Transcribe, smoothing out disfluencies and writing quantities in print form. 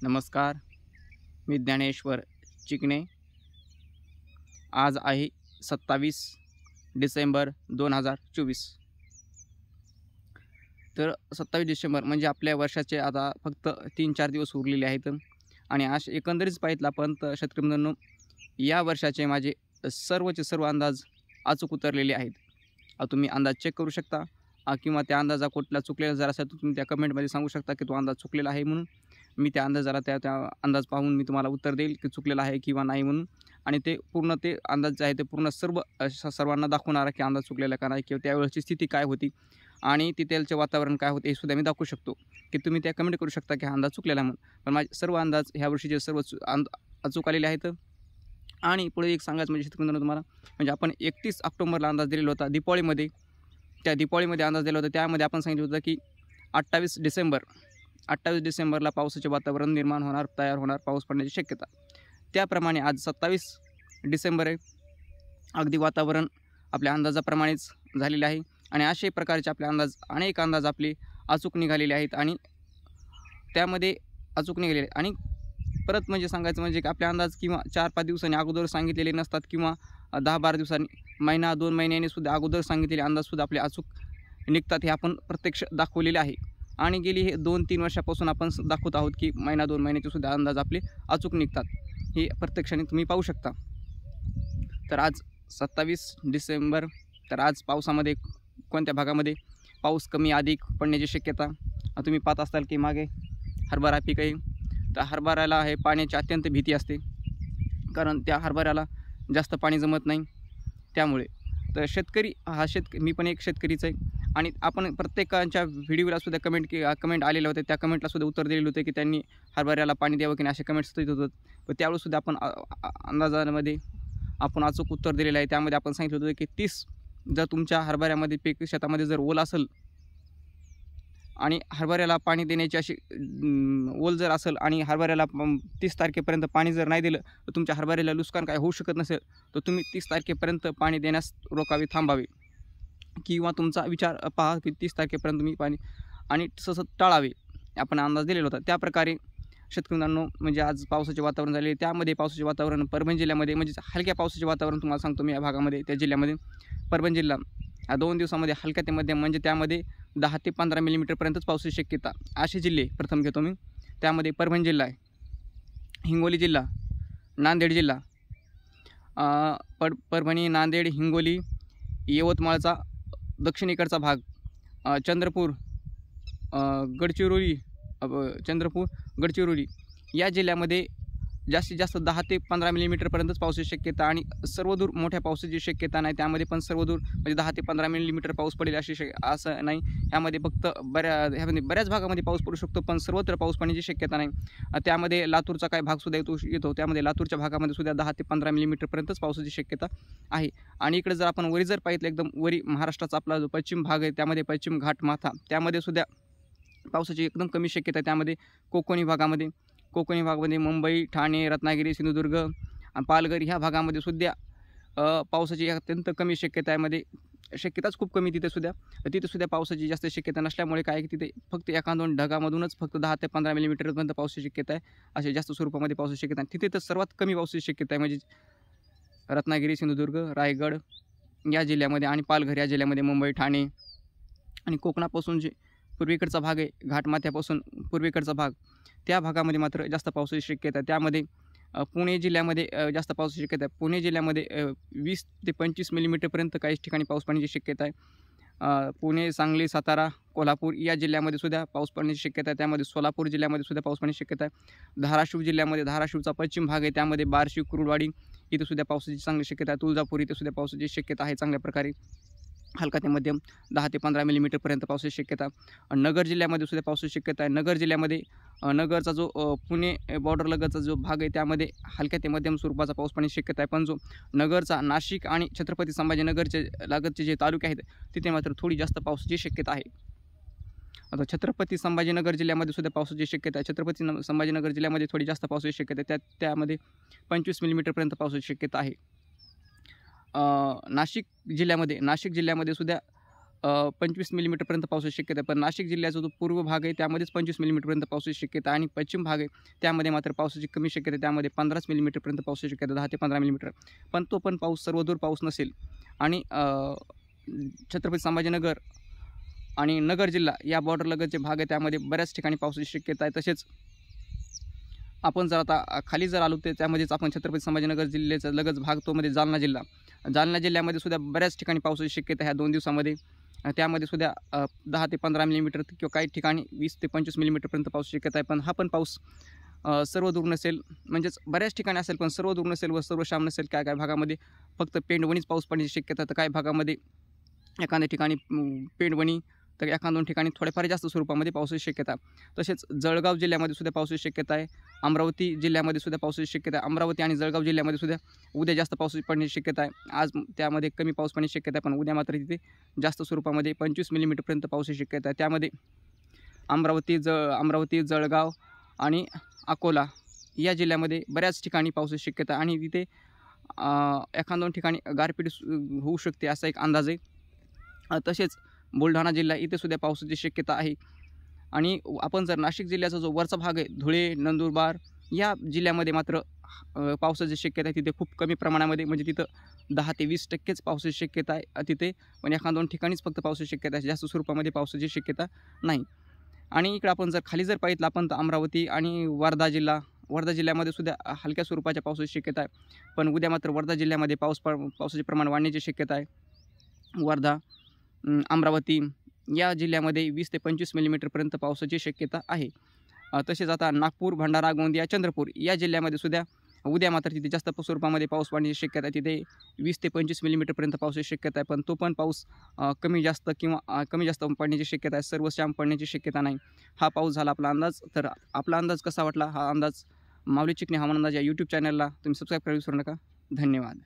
नमस्कार. मी ज्ञानेश्वर चिकणे. आज आहे 27 डिसेंबर 2024. तर 27 डिसेंबर म्हणजे आपल्या वर्षाचे आता फक्त 3-4 दिवस उरलेले आहेत आणि असे एकंदरीत पाहितलं आपण तर शेतकरी मित्रांनो, या वर्षाचे माझे सर्वचे सर्व अंदाज अचूक उतरलेले आहेत. तुम्ही अंदाज चेक करू शकता किंवा त्या अंदाजा कुठला चुकलेला जर असेल तर तुम्ही त्या कमेंटमध्ये सांगू शकता की तो अंदाज चुकलेला आहे म्हणून. मी त्या अंदाजाला त्या अंदाज पाहून मी तुम्हाला उत्तर देईल की चुकलेला आहे किंवा नाही म्हणून. आणि ते पूर्ण ते अंदाज जे आहे ते पूर्ण सर्वांना दाखवणारा की अंदाज चुकलेला का नाही किंवा त्यावेळेची स्थिती काय होती आणि तिथलचे वातावरण काय होते हे सुद्धा मी दाखवू शकतो की तुम्ही त्या कमेंट करू शकता की हा अंदाज चुकलेला म्हणून. पण माझे सर्व अंदाज ह्या वर्षीचे सर्व अचूक आलेले आहेत. आणि पुढे एक सांगायचं म्हणजे शेतकरी तुम्हाला, म्हणजे आपण 31 ऑक्टोबरला अंदाज दिलेला होता दिवाळीमध्ये. त्या दिवाळीमध्ये अंदाज दिला होता, त्यामध्ये आपण सांगितलं होतं की 28 डिसेंबरला पावसाचे वातावरण निर्माण होणार, तयार होणार, पाऊस पडण्याची शक्यता. त्याप्रमाणे आज 27 डिसेंबर आहे. अगदी वातावरण आपल्या अंदाजाप्रमाणेच झालेले आहे आणि असे प्रकारचे आपले अनेक अंदाज आपले अचूक निघालेले आहेत आणि त्यामध्ये अचूक निघालेले आणि परत म्हणजे सांगायचं म्हणजे की आपले अंदाज किंवा 4-5 दिवसांनी अगोदर सांगितलेले नसतात किंवा 10-12 दिवसांनी, महिना 2 महिन्यांनी सुद्धा अगोदर सांगितलेले अंदाजसुद्धा आपले अचूक निघतात. हे आपण प्रत्यक्ष दाखवलेले आहे आणि गेली हे 2-3 वर्षापासून आपण दाखवत आहोत की महिना 2 महिन्याचे सुद्धा अंदाज आपले अचूक निघतात. हे प्रत्यक्षाने तुम्ही पाहू शकता. तर आज 27 डिसेंबर. तर आज पावसामध्ये कोणत्या भागामध्ये पाऊस कमी अधिक पडण्याची शक्यता तुम्ही पाहत असाल की मागे हरभरा पीक आहे. तर हरभऱ्याला हे पाण्याची अत्यंत भीती असते, कारण त्या हरभऱ्याला जास्त पाणी जमत नाही. त्यामुळे तर शेतकरी मी पण एक शेतकरीच आहे आणि आपण प्रत्येकाच्या व्हिडिओला सुद्धा कमेंट आलेले होते. त्या कमेंटला सुद्धा उत्तर दिलेलं होतं की त्यांनी हरभऱ्याला पाणी द्यावं की नाही असे कमेंट्स येत होतं. पण त्यावेळेसुद्धा आपण अंदाजामध्ये आपण अचूक उत्तर दिलेलं आहे. त्यामध्ये आपण सांगितलं होतं की 30 जर तुमच्या हरभऱ्यामध्ये पीक शेतामध्ये जर ओल असेल आणि हरभऱ्याला पाणी देण्याची अशी ओल जर असेल आणि हरभऱ्याला 30 तारखेपर्यंत पाणी जर नाही दिलं तर तुमच्या हरभऱ्याला नुकसान काय होऊ शकत नसेल तर तुम्ही 30 तारखेपर्यंत पाणी देण्यास रोखावे, थांबावे किंवा तुमचा विचार पहा की 30 तारखेपर्यंत तुम्ही पाणी आणि तसं टाळावे. आपण अंदाज दिलेला होता. त्याप्रकारे शेतकऱ्यांनो म्हणजे आज पावसाचे वातावरण झाले. त्यामध्ये पावसाचे वातावरण परभणी जिल्ह्यामध्ये म्हणजे हलक्या पावसाचे वातावरण तुम्हाला सांगतो मी या भागामध्ये, त्या जिल्ह्यामध्ये परभणी जिल्हा या 2 दिवसामध्ये हलक्या ते मध्यम म्हणजे त्यामध्ये 10 ते 15 मिलीमीटरपर्यंतच पावसाची शक्यता. असे जिल्हे प्रथम घेतो मी. त्यामध्ये परभणी जिल्हा आहे, हिंगोली जिल्हा, नांदेड जिल्हा, परभणी, नांदेड, हिंगोली, यवतमाळचा दक्षिणेकडचा भाग, चंद्रपूर, गडचिरोली या जिल्ह्यामध्ये जास्तीत जास्त 10 ते 15 मिलीमीटरपर्यंतच पावसाची शक्यता आणि सर्वदूर मोठ्या पावसाची शक्यता नाही. त्यामध्ये पण सर्वदूर म्हणजे 10 ते 15 मिलीमीटर पाऊस पडेल असं नाही. ह्यामध्ये फक्त बऱ्याच भागामध्ये पाऊस पडू शकतो, पण सर्वत्र पाऊस पडण्याची शक्यता नाही. त्यामध्ये लातूरचा काही भागसुद्धा येतो. त्यामध्ये लातूरच्या भागामध्ये सुद्धा 10 ते 15 मिलीमीटरपर्यंतच पावसाची शक्यता आहे. आणि इकडे जर आपण वरी जर पाहिलं एकदम वरी महाराष्ट्राचा आपला जो पश्चिम भाग आहे त्यामध्ये पश्चिम घाट माथा त्यामध्ये सुद्धा पावसाची एकदम कमी शक्यता आहे. त्यामध्ये कोकणी भागामध्ये मुंबई, ठाणे, रत्नागिरी, सिंधुदुर्ग, पालघर ह्या भागामध्ये सुद्धा पावसाची अत्यंत कमी शक्यता आहे. मध्ये शक्यताच खूप कमी तिथे सुद्धा पावसाची जास्त शक्यता नसल्यामुळे काय तिथे फक्त 1-2 ढगामधूनच फक्त 10 ते 15 मिलीमीटरपर्यंत पावसाची शक्यता आहे. असे जास्त स्वरूपामध्ये पावसाची शक्यता आहे. तिथे तर सर्वात कमी पावसाची शक्यता आहे म्हणजे रत्नागिरी, सिंधुदुर्ग, रायगड या जिल्ह्यामध्ये आणि पालघर या जिल्ह्यामध्ये, मुंबई, ठाणे आणि कोकणापासून जे पूर्वेकडचा भाग आहे, घाटमाथ्यापासून पूर्वेकडचा भाग, त्या भागामध्ये मात्र जास्त पावसाची शक्यता आहे. त्यामध्ये पुणे जिल्ह्यामध्ये जास्त पावसाची शक्यता आहे. पुणे जिल्ह्यामध्ये 20 ते 25 मिलीमीटरपर्यंत काही ठिकाणी पाऊस पडण्याची शक्यता आहे. पुणे, सांगली, सातारा, कोल्हापूर या जिल्ह्यामध्ये सुद्धा पाऊस पडण्याची शक्यता आहे. त्यामध्ये सोलापूर जिल्ह्यामध्ये सुद्धा पाऊस पडण्याची शक्यता आहे. धाराशिव जिल्ह्यामध्ये, धाराशिवचा पश्चिम भाग आहे, त्यामध्ये बार्शी, कुरुडवाडी इथे सुद्धा पावसाची चांगली शक्यता आहे. तुळजापूर इथे सुद्धा पावसाची शक्यता आहे चांगल्या प्रकारे, हलका ते मध्यम 10 ते 15 मिलीमीटरपर्यंत पावसाची शक्यता. नगर जिल्ह्यामध्ये सुद्धा पावसाची शक्यता आहे. नगर जिल्ह्यामध्ये नगरचा जो पुणे बॉर्डर लगतचा जो भाग आहे त्यामध्ये हलक्या ते मध्यम स्वरूपाचा पाऊस पडण्याची शक्यता आहे. पण जो नगरचा नाशिक आणि छत्रपती संभाजीनगरचे लगतचे जे तालुके आहेत तिथे मात्र थोडी जास्त पावसाची शक्यता आहे. आता छत्रपती संभाजीनगर जिल्ह्यामध्ये सुद्धा पावसाची शक्यता आहे. छत्रपती संभाजीनगर जिल्ह्यामध्ये थोडी जास्त पावसाची शक्यता आहे. त्यामध्ये 25 मिलीमीटरपर्यंत पावसाची शक्यता आहे. नाशिक जिल्ह्यामध्ये सुद्धा 25 मिलीमीटरपर्यंत पावसाची शक्यता आहे. पण नाशिक जिल्ह्याचा जो पूर्व भाग आहे त्यामध्येच 25 मिलीमीटरपर्यंत पावसाची शक्यता आहे आणि पश्चिम भाग आहे त्यामध्ये मात्र पावसाची कमी शक्यता आहे. त्यामध्ये 15 मिलीमीटरपर्यंत पावसाची शक्यता, 10 ते 15 मिलीमीटर. पण तो पण पाऊस सर्वदूर पाऊस नसेल. आणि छत्रपती संभाजीनगर आणि नगर जिल्हा या बॉर्डरलगतचे भाग आहे त्यामध्ये बऱ्याच ठिकाणी पावसाची शक्यता आहे. तसेच आपण जर आता खाली जर आलो तर त्यामध्येच आपण छत्रपती संभाजीनगर जिल्ह्याचा लगत भाग तो मध्ये जालना जिल्हा. जालना जिल्ह्यामध्ये सुद्धा बऱ्याच ठिकाणी पावसाची शक्यता ह्या 2 दिवसामध्ये. त्यामध्ये सुद्धा 10 ते 15 मिलीमीटर किंवा काही ठिकाणी 20 ते 25 मिलीमीटरपर्यंत पावसाची शक्यता आहे. पण हा पण पाऊस सर्व दूर नसेल, म्हणजेच बऱ्याच ठिकाणी असेल पण सर्व दूर नसेल व सर्व श्याम नसेल. काय काय भागामध्ये फक्त पेंडवणीच पाऊस पडण्याची शक्यता, तर काही भागामध्ये एखाद्या ठिकाणी पेंडवणी, तर एखाद-2 ठिकाणी थोड्याफार जास्त स्वरूपामध्ये पावसाची शक्यता. तसेच जळगाव जिल्ह्यामध्ये सुद्धा पावसाची शक्यता आहे. अमरावती जिल्ह्यामध्ये सुद्धा पावसाची शक्यता आहे. अमरावती आणि जळगाव जिल्ह्यामध्ये सुद्धा उद्या जास्त पाऊस पडण्याची शक्यता आहे. आज त्यामध्ये कमी पाऊस पडण्याची शक्यता आहे, पण उद्या मात्र तिथे जास्त स्वरूपामध्ये 25 मिलीमीटरपर्यंत पावसाची शक्यता आहे. त्यामध्ये अमरावती, जळगाव आणि अकोला या जिल्ह्यामध्ये बऱ्याच ठिकाणी पावसाची शक्यता आणि तिथे एखाद-2 ठिकाणी गारपीट होऊ शकते असा एक अंदाज आहे. तसेच बुलढाणा जिल्हा इथे सुद्धा पावसाची शक्यता आहे. आणि आपण जर नाशिक जिल्ह्याचा जो वरचा भाग आहे धुळे, नंदुरबार या जिल्ह्यामध्ये मात्र पावसाची शक्यता आहे. तिथे खूप कमी प्रमाणामध्ये, म्हणजे तिथं 10 ते 20% पावसाची शक्यता आहे तिथे. पण एखाद-2 ठिकाणीच फक्त पावसाची शक्यता आहे, जास्त स्वरूपामध्ये पावसाची शक्यता नाही. आणि इकडे आपण जर खाली जर पाहिलं आपण तर अमरावती आणि वर्धा जिल्ह्यामध्ये सुद्धा हलक्या स्वरूपाच्या पावसाची शक्यता आहे. पण उद्या मात्र वर्धा जिल्ह्यामध्ये पावसाचे प्रमाण वाढण्याची शक्यता आहे. वर्धा, अमरावती या जिल्ह्यामध्ये 20 ते 25 मिलीमीटरपर्यंत पावसाची शक्यता आहे. तसेच आता नागपूर, भंडारा, गोंदिया, चंद्रपूर या जिल्ह्यामध्ये सुद्धा उद्या मात्र तिथे जास्त स्वरूपामध्ये पाऊस पडण्याची शक्यता आहे. तिथे 20 ते 25 मिलीमीटरपर्यंत पावसाची शक्यता आहे. पण तो पण पाऊस कमी जास्त पडण्याची शक्यता आहे, सर्व श्याम पडण्याची शक्यता नाही. हा पाऊस झाला आपला अंदाज. तर आपला अंदाज कसा वाटला, हा अंदाज माऊली चिकणे हवामान अंदाज या यूट्यूब चॅनलला तुम्ही सबस्क्राईब करायला विसरू नका. धन्यवाद.